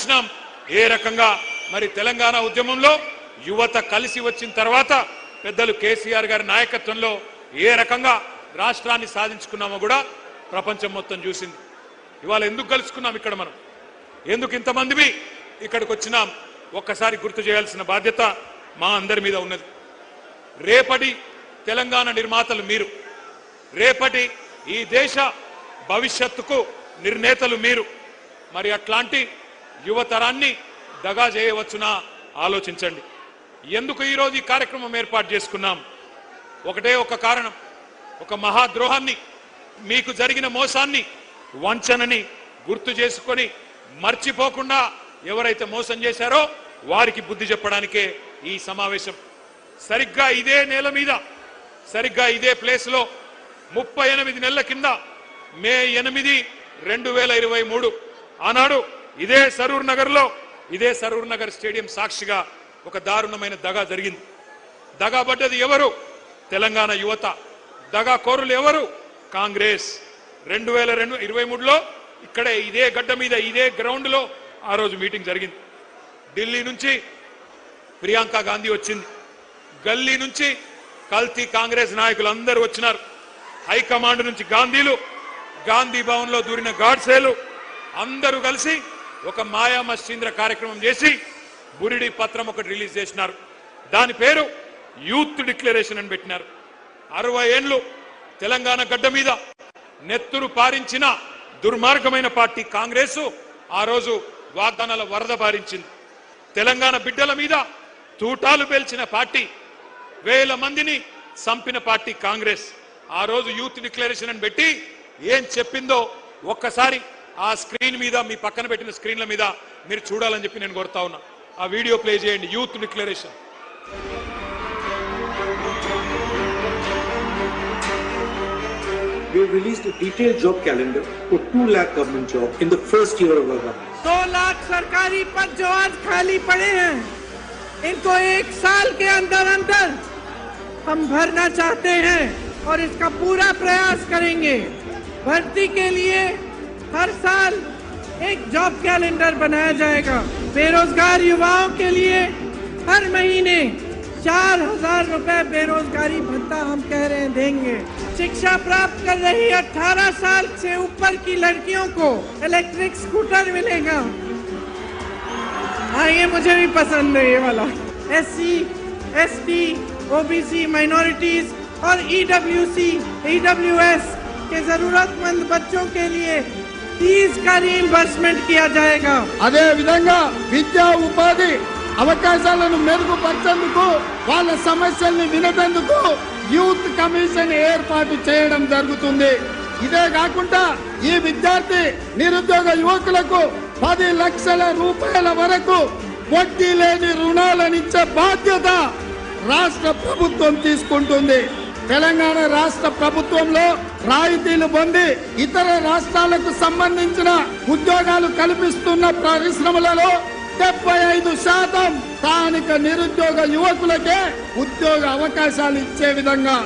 చూసినాం ఏ రకంగా మరి తెలంగాణ ఉద్యమంలో యువత కలిసి వచ్చిన తర్వాత పెద్దలు కేసీఆర్ గారి నాయకత్వంలో ఏ రకంగా రాష్ట్రాన్ని సాధించుకున్నామో కూడా ప్రపంచం మొత్తం చూసింది. ఇవాళ ఎందుకు కలుసుకున్నాం ఇక్కడ మనం, ఎందుకు ఇంతమంది ఇక్కడికి వచ్చినాం, ఒక్కసారి గుర్తు చేయాల్సిన బాధ్యత మా అందరి మీద ఉన్నది. రేపటి తెలంగాణ నిర్మాతలు మీరు, రేపటి ఈ దేశ భవిష్యత్తుకు నిర్ణేతలు మీరు. మరి అట్లాంటి యువతరాన్ని దగా చేయవచ్చునా ఆలోచించండి. ఎందుకు ఈరోజు ఈ కార్యక్రమం ఏర్పాటు చేసుకున్నాం? ఒకటే ఒక కారణం, ఒక మహాద్రోహాన్ని, మీకు జరిగిన మోసాన్ని, వంచనని గుర్తు చేసుకొని మర్చిపోకుండా ఎవరైతే మోసం చేశారో వారికి బుద్ధి చెప్పడానికే ఈ సమావేశం. సరిగ్గా ఇదే నేల మీద, సరిగ్గా ఇదే ప్లేస్ లో 38 నెలల కింద మే 8, 2023 ఆనాడు ఇదే సరూర్ నగర్ లో, ఇదే సరూర్ నగర్ స్టేడియం సాక్షిగా ఒక దారుణమైన దగా జరిగింది. దగా పడ్డది ఎవరు? తెలంగాణ యువత. దగా కోరులు ఎవరు? కాంగ్రెస్. 2023లో ఇక్కడే ఇదే గడ్డ మీద ఇదే గ్రౌండ్ లో ఆ రోజు మీటింగ్ జరిగింది. ఢిల్లీ నుంచి ప్రియాంక గాంధీ వచ్చింది, గల్లీ నుంచి కల్తీ కాంగ్రెస్ నాయకులు అందరూ వచ్చినారు, హైకమాండ్ నుంచి గాంధీలు, గాంధీ భవన్ లో దూరిన గాడ్సేలు అందరూ కలిసి ఒక మాయా మస్తీంద్ర కార్యక్రమం చేసి బురిడి పత్రం ఒకటి రిలీజ్ చేసినారు. దాని పేరు యూత్ డిక్లరేషన్ అని పెట్టినారు. 60 ఏళ్లు తెలంగాణ గడ్డ మీద నెత్తురు పారించిన దుర్మార్గమైన పార్టీ కాంగ్రెస్ ఆ రోజు వాగ్దానాల వరద పారించింది. తెలంగాణ బిడ్డల మీద తూటాలు పేల్చిన పార్టీ, వేల మందిని చంపిన పార్టీ కాంగ్రెస్. ఆ రోజు యూత్ డిక్లరేషన్ అని పెట్టి ఏం చెప్పిందో ఒక్కసారి ఆ స్క్రీన్ మీద, మీ పక్కన పెట్టిన స్క్రీన్ల మీద మీరు చూడాలని చెప్పి నేను కోరుతా ఉన్నా. ఆ వీడియో ప్లే చేయండి. Youth declaration. We have released a detailed job calendar for 2 lakh government jobs in the first year of our government. 2 lakh सरकारी पद जो आज खाली पड़े हैं, इनको 1 साल के अंदर अंदर हम भरना चाहते हैं और इसका पूरा प्रयास करेंगे। भर्ती के लिए हर साल एक जॉब कैलेंडर बनाया जाएगा। बेरोजगार युवाओं के लिए हर महीने 4000 रुपए बेरोजगारी भत्ता हम कह रहे हैं देंगे। शिक्षा प्राप्त कर रही 18 साल से ऊपर की लड़कियों को इलेक्ट्रिक स्कूटर मिलेगा। हाँ, ये मुझे भी पसंद है ये वाला। SC, ST, OBC, माइनॉरिटीज और EWS के जरूरतमंद बच्चों के लिए फीस का रीइंबर्समेंट किया जाएगा। అదే విధంగా విద్యా ఉపాధి అవకాశాలను మెరుగుపరిచేందుకు, వాళ్ళ సమస్యల్ని వినేందుకు యూత్ కమిషన్ ఏర్పాటు చేయడం జరుగుతుంది. ఇదే కాకుండా ఈ విద్యార్థి నిరుద్యోగ యువకులకు 10 లక్షల రూపాయల వరకు వడ్డీ లేని రుణాలనిచ్చే బాధ్యత రాష్ట్ర ప్రభుత్వం తీసుకుంటుంది. తెలంగాణ రాష్ట్ర ప్రభుత్వంలో రాయితీలు పొంది ఇతర రాష్ట్రాలకు సంబంధించిన ఉద్యోగాలు కల్పిస్తున్న పరిశ్రమలలో 75% స్థానిక నిరుద్యోగ యువకులకే ఉద్యోగ అవకాశాలు ఇచ్చే విధంగా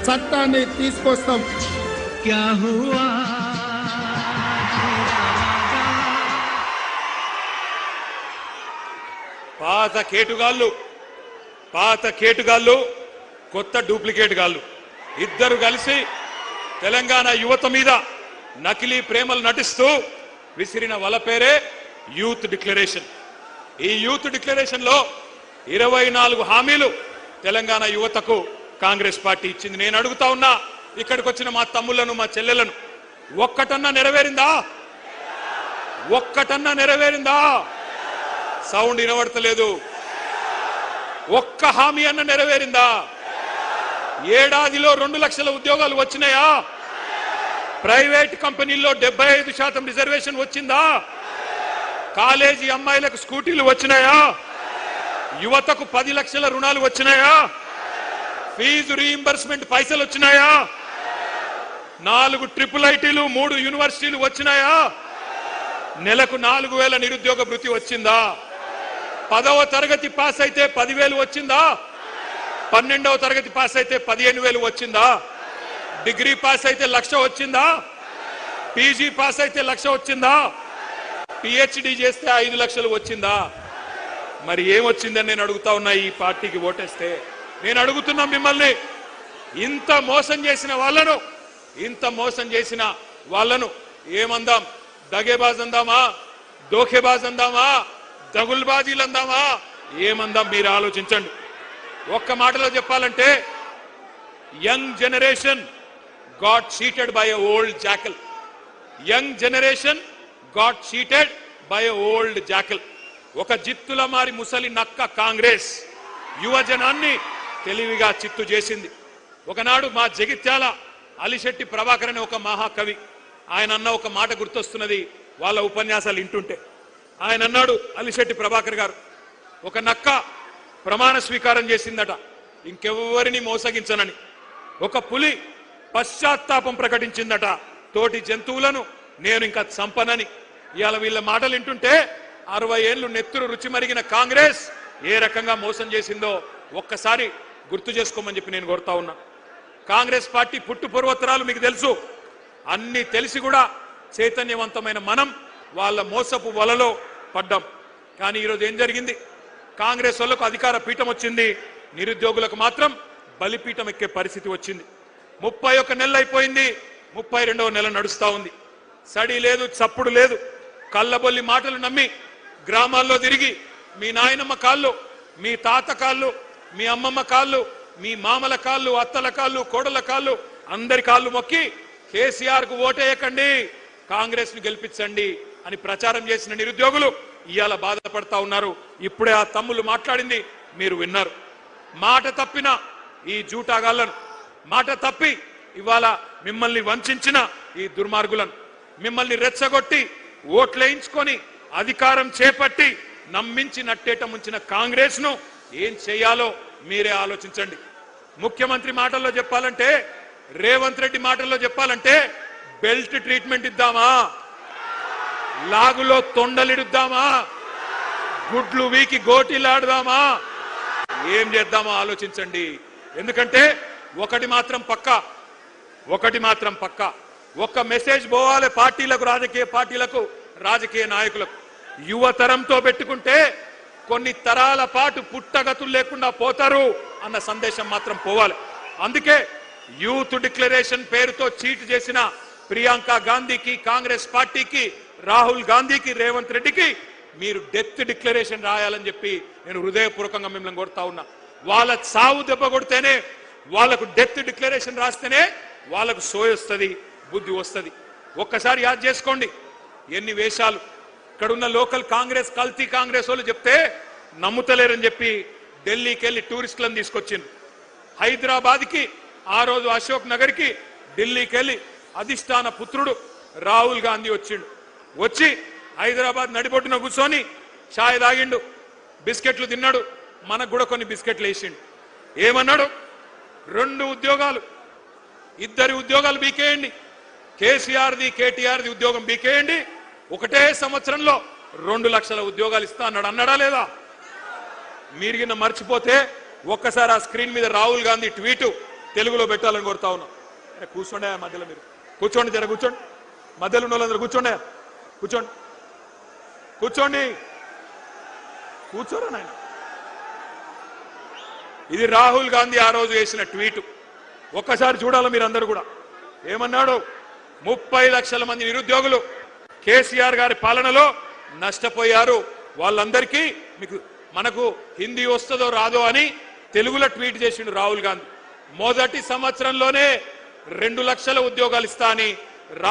చట్టాన్ని తీసుకొస్తాం. పాత కేటుగాళ్ళు కొత్త డూప్లికేట్ గాళ్ళు ఇద్దరు కలిసి తెలంగాణ యువత మీద నకిలీ ప్రేమలు నటిస్తూ విసిరిన వల పేరే యూత్ డిక్లరేషన్. ఈ యూత్ డిక్లరేషన్ లో 24 హామీలు తెలంగాణ యువతకు కాంగ్రెస్ పార్టీ ఇచ్చింది. నేను అడుగుతా ఉన్నా, ఇక్కడికి వచ్చిన మా తమ్ముళ్లను, మా చెల్లెలను, ఒక్కటన్నా నెరవేరిందా? ఒక్కటన్నా నెరవేరిందా? సౌండ్ వినబడతలేదు. ఒక్క హామీ అన్న నెరవేరిందా? ఏడాదిలో 2 లక్షల ఉద్యోగాలు వచ్చినాయా? ప్రైవేట్ కంపెనీల్లో 75% రిజర్వేషన్ వచ్చిందా? కాలేజీ అమ్మాయిలకు స్కూటీలు వచ్చినాయా? యువతకు 10 లక్షల రుణాలు వచ్చినాయా? ఫీజు రీయింబర్స్మెంట్ పైసలు వచ్చినాయా? 4 ట్రిపుల్ ఐటీలు, 3 యూనివర్సిటీలు వచ్చినాయా? నెలకు 4000 నిరుద్యోగ భృతి వచ్చిందా? 10వ తరగతి పాస్ అయితే 10,000 వచ్చిందా? 12వ తరగతి పాస్ అయితే 15,000 వచ్చిందా? డిగ్రీ పాస్ అయితే 1,00,000 వచ్చిందా? పీజీ పాస్ అయితే 1,00,000 వచ్చిందా? పిహెచ్డి చేస్తే 5 లక్షలు వచ్చిందా? మరి ఏమొచ్చిందని నేను అడుగుతా ఉన్నా. ఈ పార్టీకి ఓటేస్తే నేను అడుగుతున్నా మిమ్మల్ని, ఇంత మోసం చేసిన వాళ్ళను ఏమందాం? దగేబాజ్ అందామా? దోఖేబాజ్ అందామా? దగుల్బాజీలు అందామా? ఏమందాం? మీరు ఆలోచించండి. ఒక్క మాటలో చెప్పాలంటే young generation got cheated by a old jackal. Young generation got cheated by a old jackal. ఒక జిత్తుల మారి ముసలి నక్క కాంగ్రెస్ యువజనాన్ని తెలివిగా చిత్తు చేసింది. ఒకనాడు మా జగిత్యాల అలిశెట్టి ప్రభాకర్ అనే ఒక మహాకవి, ఆయన అన్న ఒక మాట గుర్తొస్తున్నది వాళ్ళ ఉపన్యాసాలు వింటుంటే. ఆయన అన్నాడు, అలిశెట్టి ప్రభాకర్ గారు, ఒక నక్క ప్రమాణ స్వీకారం చేసిందట ఇంకెవ్వరిని మోసగించనని. ఒక పులి పశ్చాత్తాపం ప్రకటించిందట తోటి జంతువులను నేను ఇంకా చంపనని. ఇవాళ వీళ్ళ మాటలు వింటుంటే 60 ఏళ్లు నెత్తురు రుచి మరిగిన కాంగ్రెస్ ఏ రకంగా మోసం చేసిందో ఒక్కసారి గుర్తు చేసుకోమని చెప్పి నేను కోరుతా ఉన్నా. కాంగ్రెస్ పార్టీ పుట్టు పూర్వోత్తరాలు మీకు తెలుసు. అన్ని తెలిసి కూడా చైతన్యవంతమైన మనం వాళ్ళ మోసపు వలలో పడ్డాం. కానీ ఈరోజు ఏం జరిగింది? కాంగ్రెస్ వాళ్ళకు అధికార పీఠం వచ్చింది, నిరుద్యోగులకు మాత్రం బలిపీఠం ఎక్కే పరిస్థితి వచ్చింది. 31 నెలలు అయిపోయింది, 32వ నెల నడుస్తా ఉంది. సడి లేదు, చప్పుడు లేదు. కళ్ళబొల్లి మాటలు నమ్మి గ్రామాల్లో తిరిగి మీ నాయనమ్మ కాళ్ళు, మీ తాత కాళ్ళు, మీ అమ్మమ్మ కాళ్ళు, మీ మామల కాళ్ళు, అత్తల కాళ్ళు, కోడల కాళ్ళు, అందరి కాళ్ళు మొక్కి కేసీఆర్ కు ఓటేయకండి, కాంగ్రెస్ ను గెలిపించండి అని ప్రచారం చేసిన నిరుద్యోగులు ఇవాళ బాధపడతా ఉన్నారు. ఇప్పుడే ఆ తమ్ముళ్ళు మాట్లాడింది మీరు విన్నారు. మాట తప్పిన ఈ జూటాగాళ్లను, మాట తప్పి ఇవాళ మిమ్మల్ని వంచిన ఈ దుర్మార్గులను, మిమ్మల్ని రెచ్చగొట్టి ఓట్లేయించుకొని అధికారం చేపట్టి నమ్మించి నట్టేట ముంచిన కాంగ్రెస్ ను ఏం చేయాలో మీరే ఆలోచించండి. ముఖ్యమంత్రి మాటల్లో చెప్పాలంటే, రేవంత్ రెడ్డి మాటల్లో చెప్పాలంటే, బెల్ట్ ట్రీట్మెంట్ ఇద్దామా? లాగులో తొండలిడుద్దామా? గుడ్లు వీకి గోటీలాడదామా? ఏం చేద్దామో ఆలోచించండి. ఎందుకంటే ఒకటి మాత్రం పక్కా, ఒక్క మెసేజ్ పోవాలి పార్టీలకు, రాజకీయ పార్టీలకు, రాజకీయ నాయకులకు. యువతరంతో పెట్టుకుంటే కొన్ని తరాల పాటు పుట్టగతులు లేకుండా పోతారు అన్న సందేశం మాత్రం పోవాలి. అందుకే యూత్ డిక్లరేషన్ పేరుతో చీట్ చేసిన ప్రియాంక గాంధీకి, కాంగ్రెస్ పార్టీకి, రాహుల్ గాంధీకి, రేవంత్ రెడ్డికి మీరు డెత్ డిక్లరేషన్ రాయాలని చెప్పి నేను హృదయపూర్వకంగా మిమ్మల్ని కోరుతా ఉన్నా. వాళ్ళ చావు దెబ్బ కొడితేనే, వాళ్ళకు డెత్ డిక్లరేషన్ రాస్తేనే వాళ్ళకు సోయొస్తుంది, బుద్ధి వస్తుంది. ఒక్కసారి యాద్ చేసుకోండి ఎన్ని వేషాలు. ఇక్కడున్న లోకల్ కాంగ్రెస్, కల్తీ కాంగ్రెస్ వాళ్ళు చెప్తే నమ్ముతలేరని చెప్పి ఢిల్లీకి వెళ్ళి టూరిస్టులను తీసుకొచ్చింది. హైదరాబాద్కి, ఆ రోజు అశోక్ నగర్కి, ఢిల్లీకి వెళ్ళి అధిష్టాన పుత్రుడు రాహుల్ గాంధీ వచ్చిండు. వచ్చి హైదరాబాద్ నడిబొడ్డున కూర్చొని ఛాయ్ తాగిండు, బిస్కెట్లు తిన్నాడు, మనకు కూడా కొన్ని బిస్కెట్లు వేసిండు. ఏమన్నాడు? 2 ఉద్యోగాలు, 2 ఉద్యోగాలు బీకేయండి, కేసీఆర్ది, కేటీఆర్ది ఉద్యోగం బీకేయండి, ఒకటే సంవత్సరంలో 2 లక్షల ఉద్యోగాలు ఇస్తా అన్నాడు. అన్నాడా లేదా? మీరు కింద మర్చిపోతే ఒక్కసారి ఆ స్క్రీన్ మీద రాహుల్ గాంధీ ట్వీట్ తెలుగులో పెట్టాలని కోరుతా ఉన్నాం. కూర్చోండి మధ్యలో, మీరు కూర్చోండి, జర కూర్చోండి, మధ్యలో ఉన్న వాళ్ళందరూ కూర్చోండి, కూర్చోరా నాయన. ఇది రాహుల్ గాంధీ ఆ రోజు వేసిన ట్వీట్. ఒక్కసారి చూడాలి మీరందరూ కూడా. ఏమన్నాడు? 30 లక్షల మంది నిరుద్యోగులు కేసీఆర్ గారి పాలనలో నష్టపోయారు, వాళ్ళందరికీ మనకు హిందీ వస్తుందో రాదో అని తెలుగులో ట్వీట్ చేసిండు రాహుల్ గాంధీ. మొదటి సంవత్సరంలోనే 2 లక్షల ఉద్యోగాలు ఇస్తా అని